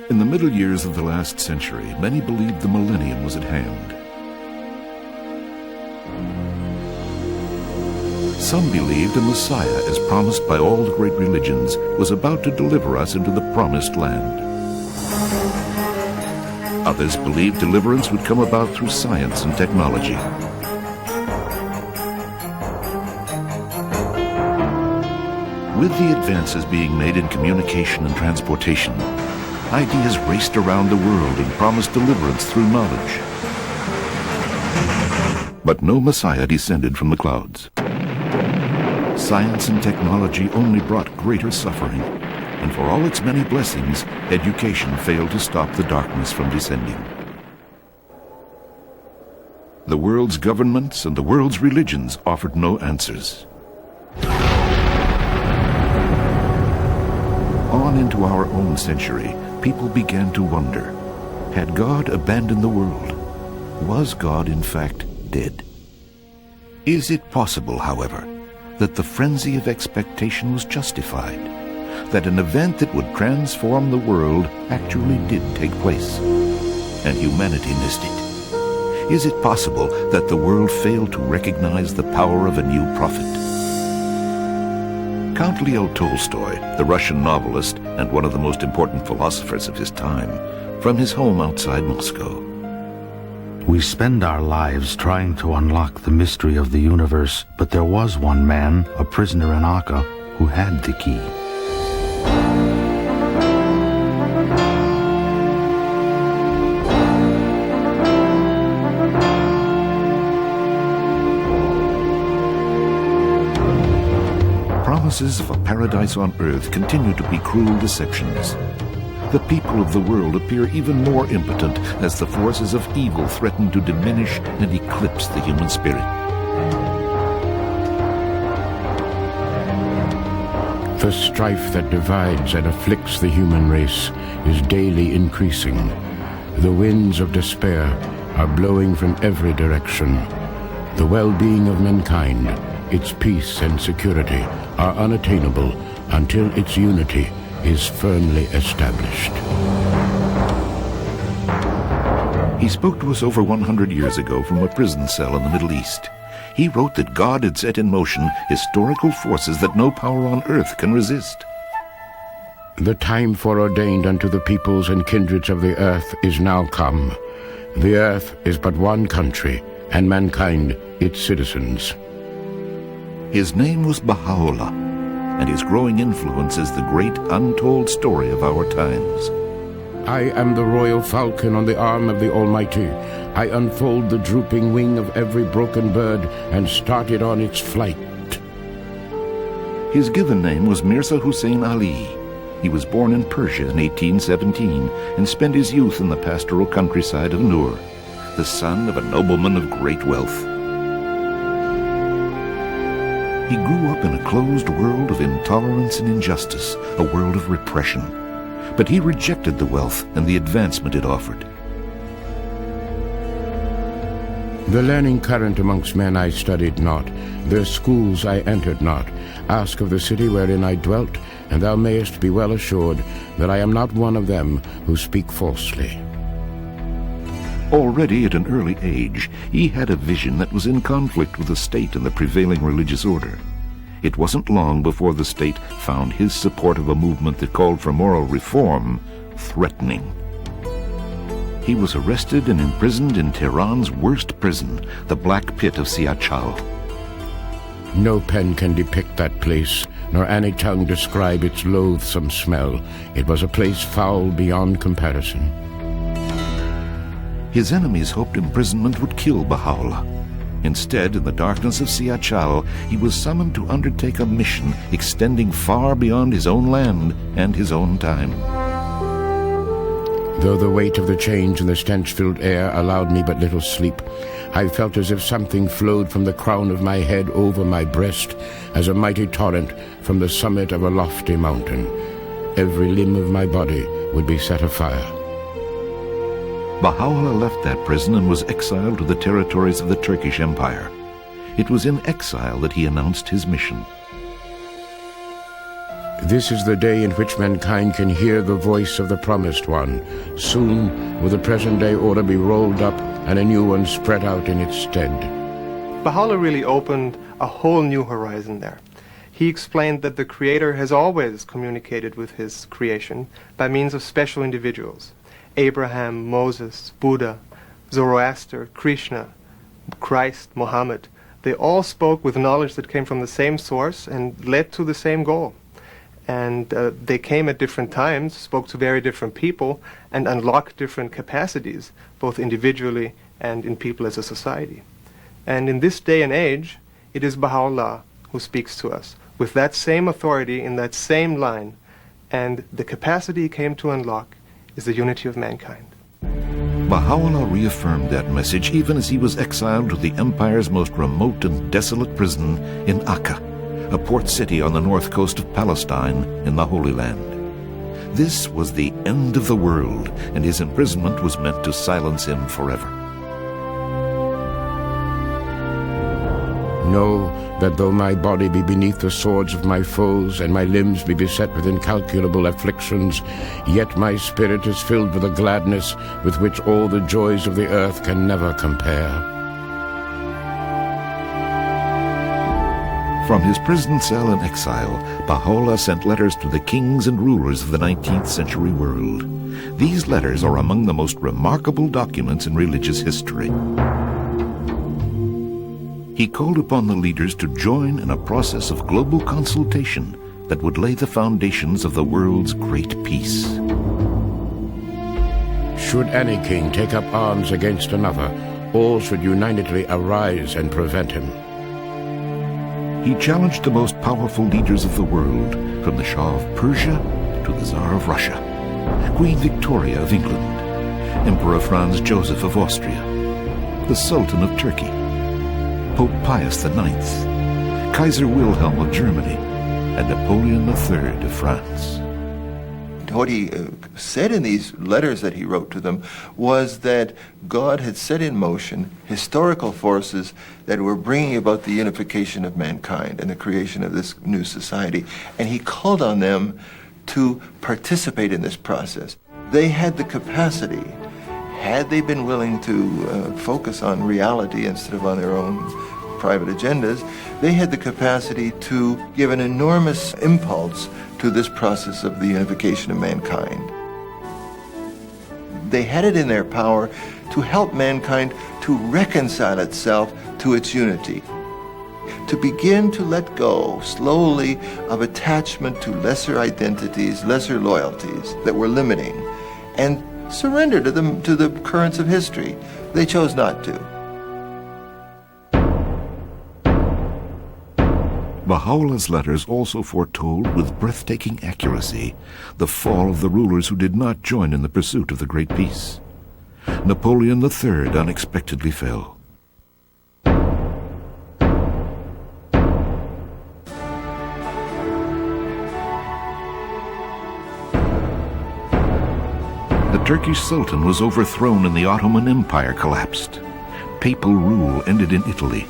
In the middle years of the last century, many believed the millennium was at hand. Some believed a Messiah, as promised by all the great religions, was about to deliver us into the promised land. Others believed deliverance would come about through science and technology. With the advances being made in communication and transportation, ideas raced around the world and promised deliverance through knowledge. But no Messiah descended from the clouds. Science and technology only brought greater suffering, and for all its many blessings, education failed to stop the darkness from descending. The world's governments and the world's religions offered no answers. On into our own century, people began to wonder, had God abandoned the world? Was God, in fact, dead? Is it possible, however, that the frenzy of expectation was justified, that an event that would transform the world actually did take place, and humanity missed it? Is it possible that the world failed to recognize the power of a new prophet? Count Leo Tolstoy, the Russian novelist and one of the most important philosophers of his time, from his home outside Moscow. We spend our lives trying to unlock the mystery of the universe, but there was one man, a prisoner in Akka, who had the key. Promises of a paradise on earth continue to be cruel deceptions. The people of the world appear even more impotent as the forces of evil threaten to diminish and eclipse the human spirit. The strife that divides and afflicts the human race is daily increasing. The winds of despair are blowing from every direction. The well-being of mankind, its peace and security, are unattainable until its unity is firmly established. He spoke to us over 100 years ago from a prison cell in the Middle East. He wrote that God had set in motion historical forces that no power on earth can resist. The time foreordained unto the peoples and kindreds of the earth is now come. The earth is but one country, and mankind its citizens. His name was Baha'u'llah, and his growing influence is the great untold story of our times. I am the royal falcon on the arm of the Almighty. I unfold the drooping wing of every broken bird and started on its flight. His given name was Mirza Hussein Ali. He was born in Persia in 1817 and spent his youth in the pastoral countryside of Nur, the son of a nobleman of great wealth. He grew up in a closed world of intolerance and injustice, a world of repression. But he rejected the wealth and the advancement it offered. The learning current amongst men I studied not, their schools I entered not. Ask of the city wherein I dwelt, and thou mayest be well assured that I am not one of them who speak falsely. Already at an early age, he had a vision that was in conflict with the state and the prevailing religious order. It wasn't long before the state found his support of a movement that called for moral reform threatening. He was arrested and imprisoned in Tehran's worst prison, the Black Pit of Siachal. No pen can depict that place, nor any tongue describe its loathsome smell. It was a place foul beyond comparison. His enemies hoped imprisonment would kill Baha'u'llah. Instead, in the darkness of Siachal, he was summoned to undertake a mission extending far beyond his own land and his own time. Though the weight of the change in the stench-filled air allowed me but little sleep, I felt as if something flowed from the crown of my head over my breast as a mighty torrent from the summit of a lofty mountain. Every limb of my body would be set afire. Baha'u'llah left that prison and was exiled to the territories of the Turkish Empire. It was in exile that he announced his mission. This is the day in which mankind can hear the voice of the Promised One. Soon will the present-day order be rolled up and a new one spread out in its stead. Baha'u'llah really opened a whole new horizon there. He explained that the Creator has always communicated with his creation by means of special individuals. Abraham, Moses, Buddha, Zoroaster, Krishna, Christ, Muhammad, they all spoke with knowledge that came from the same source and led to the same goal. And they came at different times, spoke to very different people, and unlocked different capacities, both individually and in people as a society. And in this day and age, it is Baha'u'llah who speaks to us, with that same authority in that same line, and the capacity he came to unlock is the unity of mankind. Baha'u'llah reaffirmed that message even as he was exiled to the empire's most remote and desolate prison in Akka, a port city on the north coast of Palestine in the Holy Land. This was the end of the world, and his imprisonment was meant to silence him forever. Know that though my body be beneath the swords of my foes, and my limbs be beset with incalculable afflictions, yet my spirit is filled with a gladness with which all the joys of the earth can never compare. From his prison cell in exile, Baha'u'llah sent letters to the kings and rulers of the 19th century world. These letters are among the most remarkable documents in religious history. He called upon the leaders to join in a process of global consultation that would lay the foundations of the world's great peace. Should any king take up arms against another, all should unitedly arise and prevent him. He challenged the most powerful leaders of the world, from the Shah of Persia to the Tsar of Russia, Queen Victoria of England, Emperor Franz Joseph of Austria, the Sultan of Turkey, Pope Pius IX, Kaiser Wilhelm of Germany, and Napoleon III of France. What he said in these letters that he wrote to them was that God had set in motion historical forces that were bringing about the unification of mankind and the creation of this new society, and he called on them to participate in this process. They had the capacity, had they been willing to focus on reality instead of on their own private agendas, they had the capacity to give an enormous impulse to this process of the unification of mankind. They had it in their power to help mankind to reconcile itself to its unity, to begin to let go slowly of attachment to lesser identities, lesser loyalties that were limiting, and surrender to the currents of history. They chose not to. Baha'u'llah's letters also foretold with breathtaking accuracy the fall of the rulers who did not join in the pursuit of the Great Peace. Napoleon III unexpectedly fell. The Turkish Sultan was overthrown and the Ottoman Empire collapsed. Papal rule ended in Italy.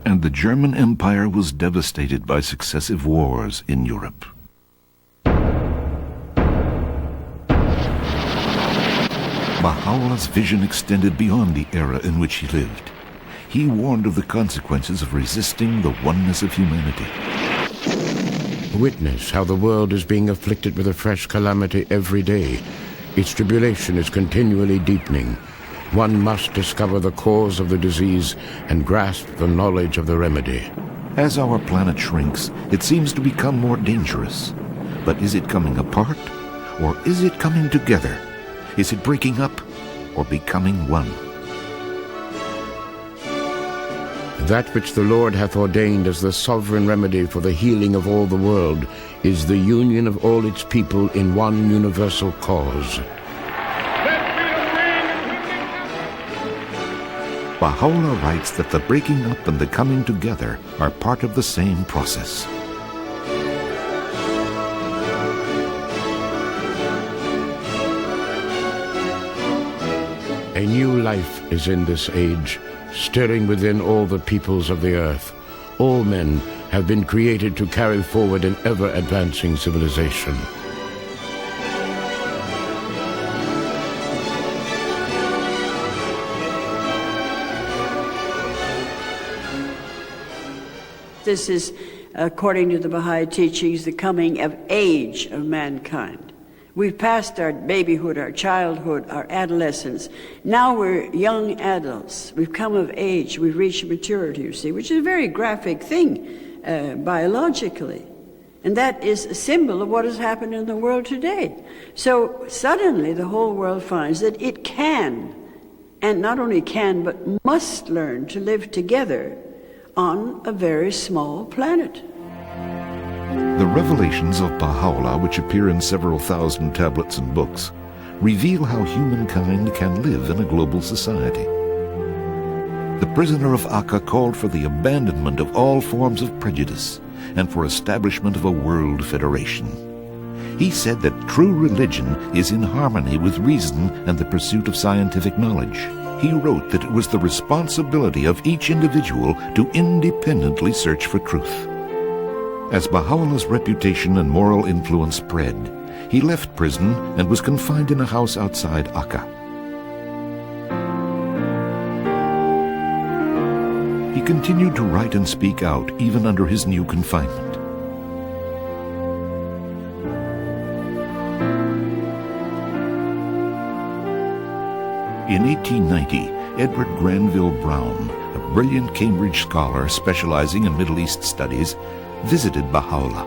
And the German Empire was devastated by successive wars in Europe. Baha'u'llah's vision extended beyond the era in which he lived. He warned of the consequences of resisting the oneness of humanity. Witness how the world is being afflicted with a fresh calamity every day. Its tribulation is continually deepening. One must discover the cause of the disease and grasp the knowledge of the remedy. As our planet shrinks, it seems to become more dangerous. But is it coming apart, or is it coming together? Is it breaking up, or becoming one? That which the Lord hath ordained as the sovereign remedy for the healing of all the world is the union of all its people in one universal cause. Baha'u'llah writes that the breaking up and the coming together are part of the same process. A new life is in this age, stirring within all the peoples of the earth. all men have been created to carry forward an ever-advancing civilization. This is, according to the Baha'i teachings, the coming of age of mankind. We've passed our babyhood, our childhood, our adolescence. Now we're young adults. We've come of age. We've reached maturity, you see, which is a very graphic thing biologically. And that is a symbol of what has happened in the world today. So suddenly the whole world finds that it can, and not only can, but must learn to live together on a very small planet. The revelations of Baha'u'llah, which appear in several thousand tablets and books, reveal how humankind can live in a global society. The Prisoner of Akka called for the abandonment of all forms of prejudice and for establishment of a world federation. He said that true religion is in harmony with reason and the pursuit of scientific knowledge. He wrote that it was the responsibility of each individual to independently search for truth. As Baha'u'llah's reputation and moral influence spread, he left prison and was confined in a house outside Akka. He continued to write and speak out even under his new confinement. In 1890, Edward Browne, a brilliant Cambridge scholar specializing in Middle East studies, visited Baha'u'llah.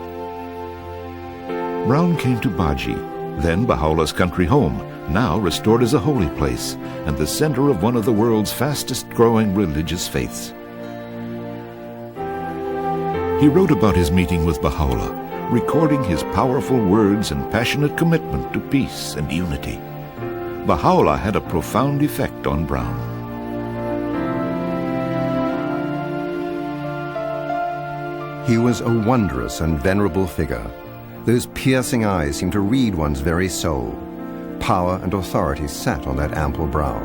Browne came to Baji, then Baha'u'llah's country home, now restored as a holy place and the center of one of the world's fastest-growing religious faiths. He wrote about his meeting with Baha'u'llah, recording his powerful words and passionate commitment to peace and unity. Baha'u'llah had a profound effect on Browne. He was a wondrous and venerable figure. Those piercing eyes seemed to read one's very soul. Power and authority sat on that ample brow.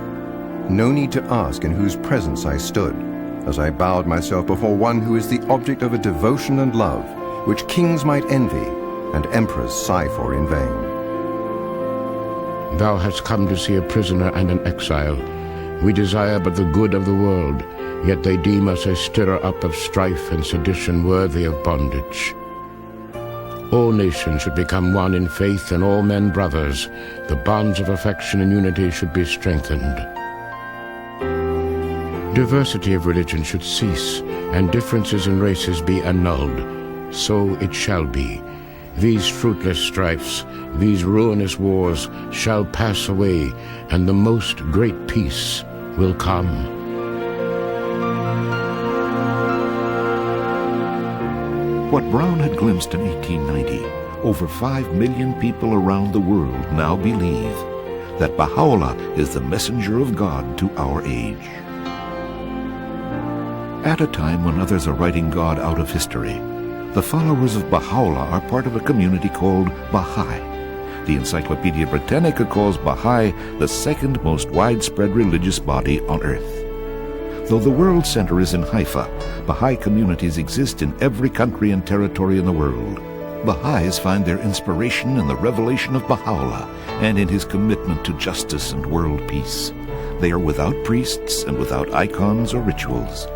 No need to ask in whose presence I stood, as I bowed myself before one who is the object of a devotion and love, which kings might envy and emperors sigh for in vain. Thou hast come to see a prisoner and an exile. We desire but the good of the world, yet they deem us a stirrer-up of strife and sedition worthy of bondage. All nations should become one in faith and all men brothers. The bonds of affection and unity should be strengthened. Diversity of religion should cease and differences in races be annulled. So it shall be. These fruitless strifes, these ruinous wars shall pass away, and the most great peace will come. What Browne had glimpsed in 1890, over 5 million people around the world now believe that Baha'u'llah is the messenger of God to our age. At a time when others are writing God out of history, the followers of Baha'u'llah are part of a community called Baha'i. The Encyclopedia Britannica calls Baha'i the second most widespread religious body on earth. Though the world center is in Haifa, Baha'i communities exist in every country and territory in the world. Baha'is find their inspiration in the revelation of Baha'u'llah and in his commitment to justice and world peace. They are without priests and without icons or rituals.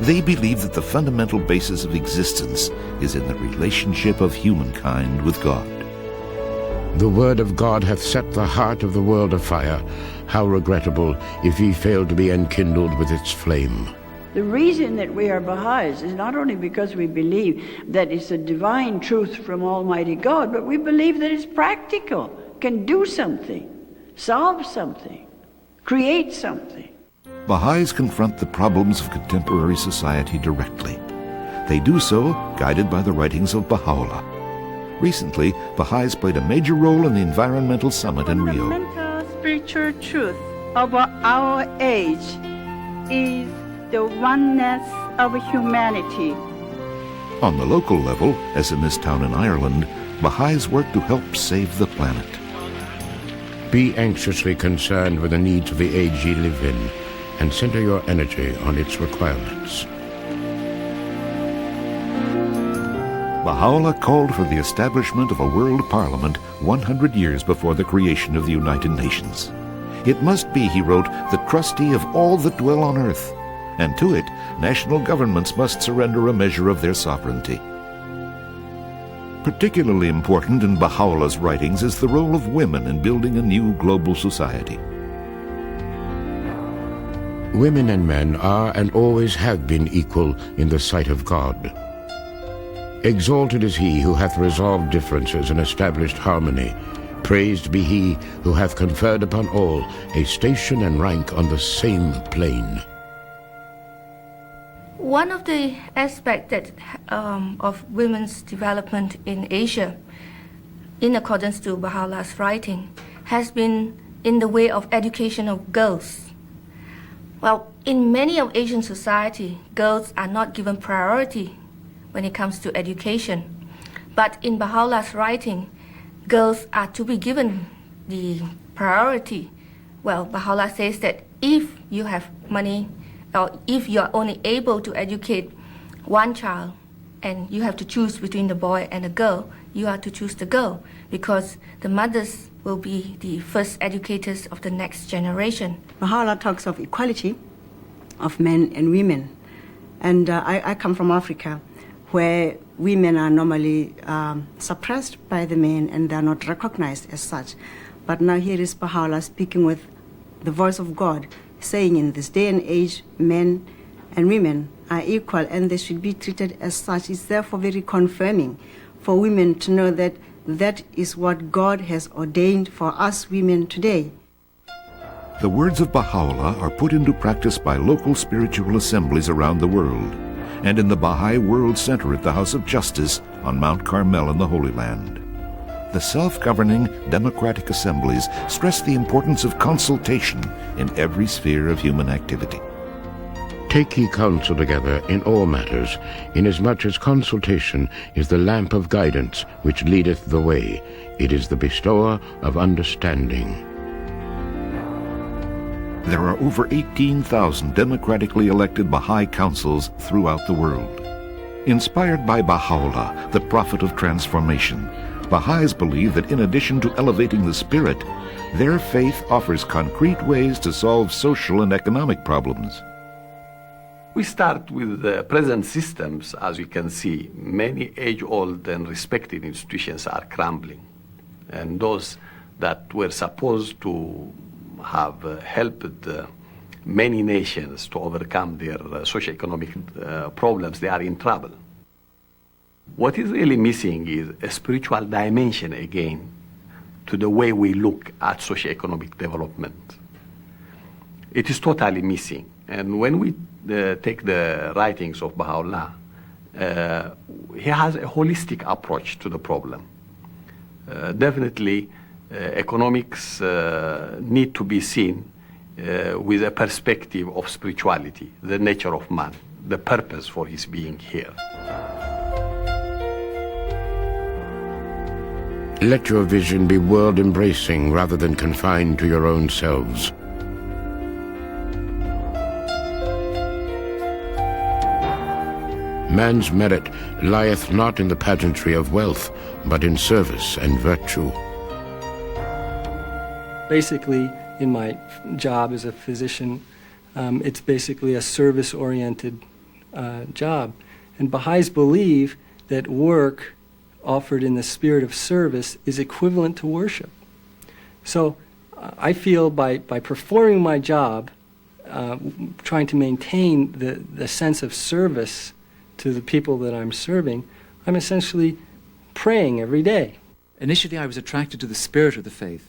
They believe that the fundamental basis of existence is in the relationship of humankind with God. The word of God hath set the heart of the world afire. How regrettable if ye fail to be enkindled with its flame. The reason that we are Baha'is is not only because we believe that it's a divine truth from Almighty God, but we believe that it's practical, can do something, solve something, create something. Baha'is confront the problems of contemporary society directly. They do so guided by the writings of Baha'u'llah. Recently, Baha'is played a major role in the Environmental Summit in Rio. The fundamental spiritual truth of our age is the oneness of humanity. On the local level, as in this town in Ireland, Baha'is work to help save the planet. Be anxiously concerned with the needs of the age ye live in, and center your energy on its requirements. Baha'u'llah called for the establishment of a world parliament 100 years before the creation of the United Nations. It must be, he wrote, the trustee of all that dwell on earth, and to it national governments must surrender a measure of their sovereignty. Particularly important in Baha'u'llah's writings is the role of women in building a new global society. Women and men are and always have been equal in the sight of God. Exalted is he who hath resolved differences and established harmony. Praised be he who hath conferred upon all a station and rank on the same plane. One of the aspects of women's development in Asia, in accordance to Baha'u'llah's writing, has been in the way of education of girls. Well, in many of Asian society, girls are not given priority when it comes to education. But in Baha'u'llah's writing, girls are to be given the priority. Well, Baha'u'llah says that if you have money, or if you are only able to educate one child, and you have to choose between the boy and the girl, you are to choose the girl, because the mothers will be the first educators of the next generation. Baha'u'llah talks of equality of men and women. And I come from Africa, where women are normally suppressed by the men and they are not recognized as such. But now here is Baha'u'llah speaking with the voice of God, saying in this day and age, men and women are equal and they should be treated as such. It's therefore very confirming for women to know that that is what God has ordained for us women today. The words of Baha'u'llah are put into practice by local spiritual assemblies around the world, and in the Baha'i World Center at the House of Justice on Mount Carmel in the Holy Land. The self-governing democratic assemblies stress the importance of consultation in every sphere of human activity. Take ye counsel together in all matters, inasmuch as consultation is the lamp of guidance which leadeth the way. It is the bestower of understanding. There are over 18,000 democratically elected Baha'i councils throughout the world. Inspired by Baha'u'llah, the prophet of transformation, Baha'is believe that in addition to elevating the spirit, their faith offers concrete ways to solve social and economic problems. We start with the present systems. As we can see, many age-old and respected institutions are crumbling. And those that were supposed to have helped many nations to overcome their socio-economic problems, they are in trouble. What is really missing is a spiritual dimension again to the way we look at socio-economic development. It is totally missing. And when we take the writings of Baha'u'llah, he has a holistic approach to the problem. Definitely, economics need to be seen with a perspective of spirituality, the nature of man, the purpose for his being here. Let your vision be world-embracing rather than confined to your own selves. Man's merit lieth not in the pageantry of wealth, but in service and virtue. Basically, in my job as a physician, it's basically a service-oriented job. And Baha'is believe that work offered in the spirit of service is equivalent to worship. So I feel by performing my job, trying to maintain the sense of service to the people that I'm serving, I'm essentially praying every day. Initially, I was attracted to the spirit of the faith.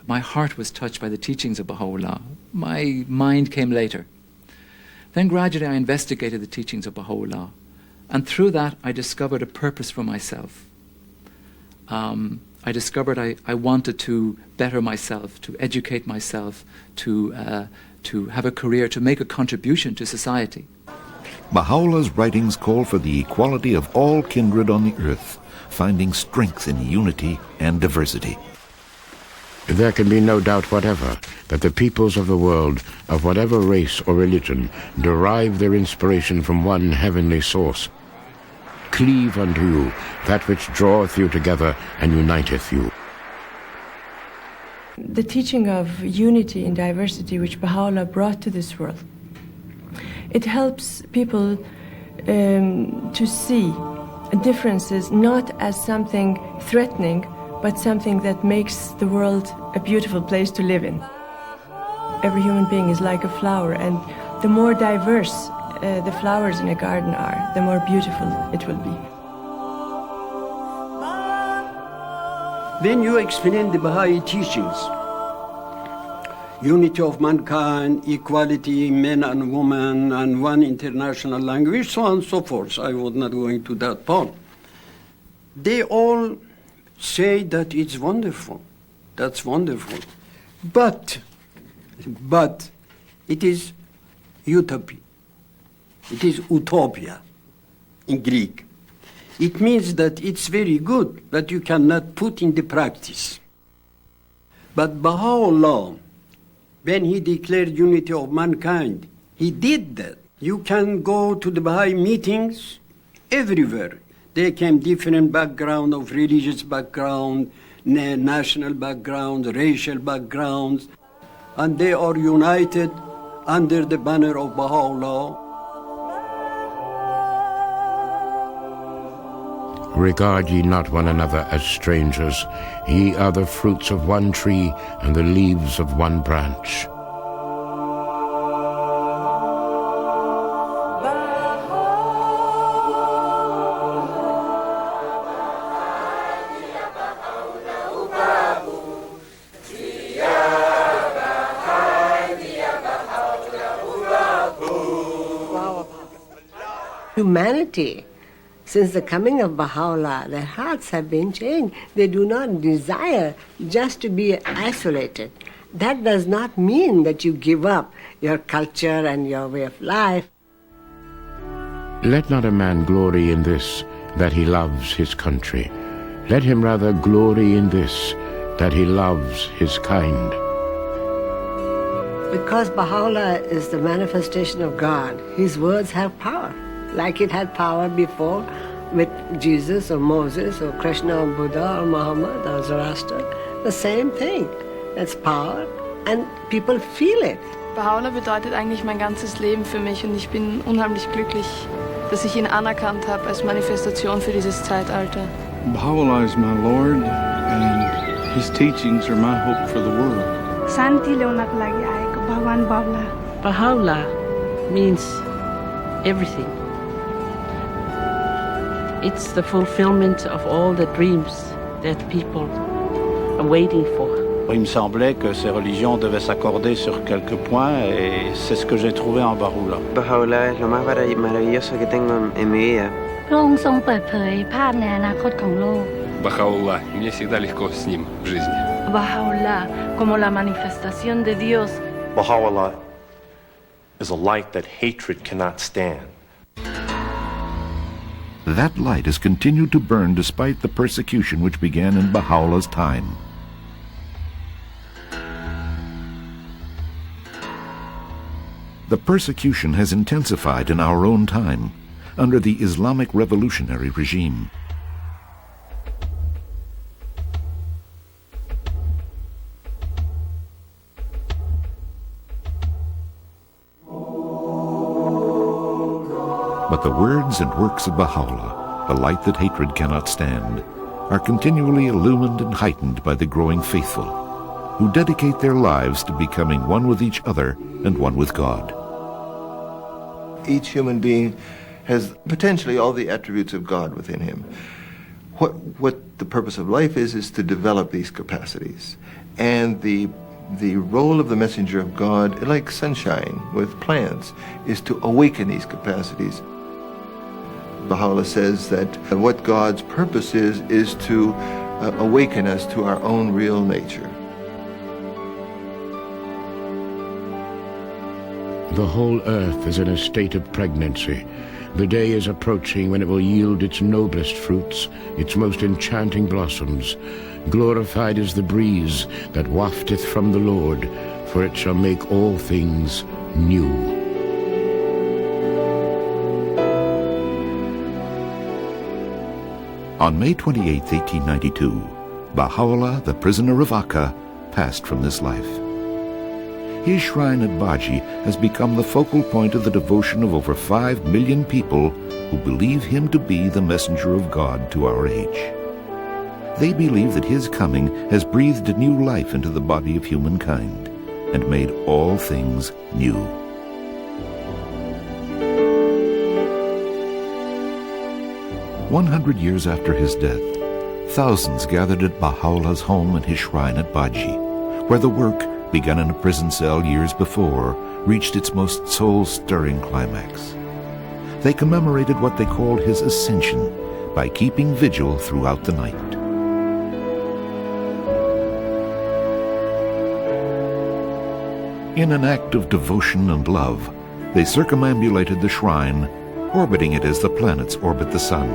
My heart was touched by the teachings of Baha'u'llah. My mind came later. Then gradually I investigated the teachings of Baha'u'llah. And through that, I discovered a purpose for myself. I discovered I wanted to better myself, to educate myself, to have a career, to make a contribution to society. Baha'u'llah's writings call for the equality of all kindred on the earth, finding strength in unity and diversity. There can be no doubt whatever that the peoples of the world, of whatever race or religion, derive their inspiration from one heavenly source. Cleave unto you that which draweth you together and uniteth you. The teaching of unity in diversity which Baha'u'llah brought to this world, it helps people to see differences not as something threatening, but something that makes the world a beautiful place to live in. Every human being is like a flower, and the more diverse the flowers in a garden are, the more beautiful it will be. When you explain the Baha'i teachings, unity of mankind, equality, men and women, and one international language, so on and so forth, I was not going to that part. They all say that it's wonderful. That's wonderful. But it is utopia. It is utopia in Greek. It means that it's very good, but you cannot put in the practice. But Baha'u'llah, when he declared unity of mankind, he did that. You can go to the Baha'i meetings everywhere. They came different background of religious background, national background, racial backgrounds, and they are united under the banner of Baha'u'llah. Regard ye not one another as strangers. Ye are the fruits of one tree and the leaves of one branch. Humanity, since the coming of Baha'u'llah, their hearts have been changed. They do not desire just to be isolated. That does not mean that you give up your culture and your way of life. Let not a man glory in this, that he loves his country. Let him rather glory in this, that he loves his kind. Because Baha'u'llah is the manifestation of God, his words have power. Like it had power before with Jesus or Moses or Krishna or Buddha or Muhammad or Zoroaster. The same thing. It's power and people feel it. Baha'u'llah bedeutet eigentlich mein ganzes Leben für mich und ich bin unheimlich glücklich, dass ich ihn anerkannt habe als Manifestation für dieses Zeitalter. Baha'u'llah is my Lord and his teachings are my hope for the world. Santi ल्याउनको लागि आएको भगवान बाबुला. Baha'u'llah means everything. It's the fulfillment of all the dreams that people are waiting for. Il me semblait que ces religions devaient s'accorder sur quelques points et c'est ce que j'ai trouvé en Baha'u'llah. Baha'u'llah es lo más maravilloso que tengo en mi vida. พระองค์ทรงเปิดเผยภาพในอนาคตของโลก Baha'u'llah, мне всегда легко с ним в жизни. Baha'u'llah, como la manifestación de Dios. Baha'u'llah is a light that hatred cannot stand. That light has continued to burn despite the persecution which began in Baha'u'llah's time. The persecution has intensified in our own time under the Islamic revolutionary regime. But the words and works of Baha'u'llah, the light that hatred cannot stand, are continually illumined and heightened by the growing faithful, who dedicate their lives to becoming one with each other and one with God. Each human being has potentially all the attributes of God within him. What the purpose of life is to develop these capacities. And the role of the messenger of God, like sunshine with plants, is to awaken these capacities. Baha'u'llah says that what God's purpose is to awaken us to our own real nature. The whole earth is in a state of pregnancy. The day is approaching when it will yield its noblest fruits, its most enchanting blossoms. Glorified is the breeze that wafteth from the Lord, for it shall make all things new. On May 28, 1892, Baha'u'llah, the Prisoner of Akka, passed from this life. His shrine at Baha'í has become the focal point of the devotion of over 5 million people who believe him to be the messenger of God to our age. They believe that his coming has breathed a new life into the body of humankind and made all things new. "100 years after his death, thousands gathered at Baha'u'llah's home and his shrine at Baha'í, where the work, begun in a prison cell years before, reached its most soul-stirring climax. They commemorated what they called his Ascension by keeping vigil throughout the night. In an act of devotion and love, they circumambulated the shrine, orbiting it as the planets orbit the sun.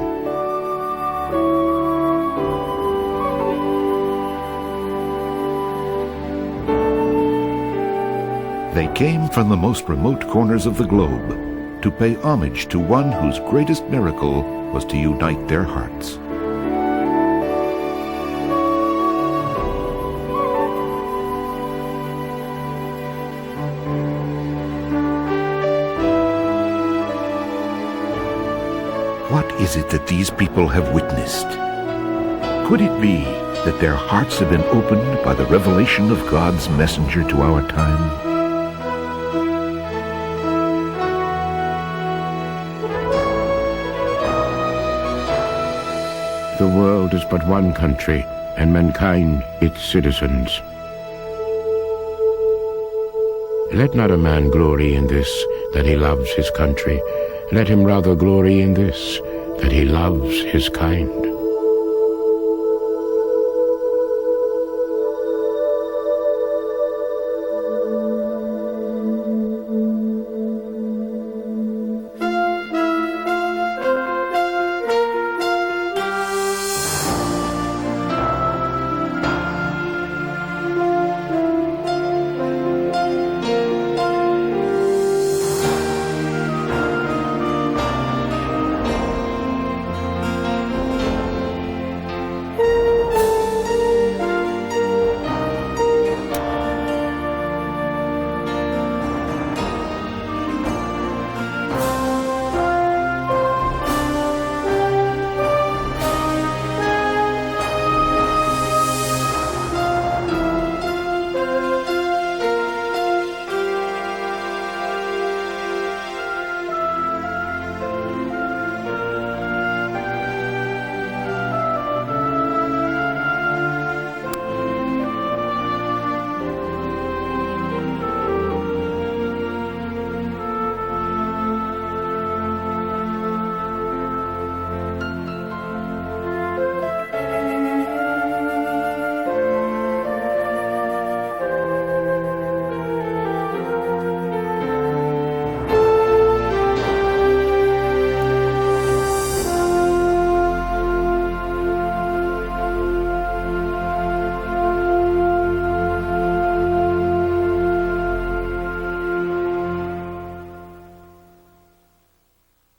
They came from the most remote corners of the globe to pay homage to one whose greatest miracle was to unite their hearts. What is it that these people have witnessed? Could it be that their hearts have been opened by the revelation of God's messenger to our time? The world is but one country, and mankind its citizens. Let not a man glory in this, that he loves his country. Let him rather glory in this, that he loves his kind.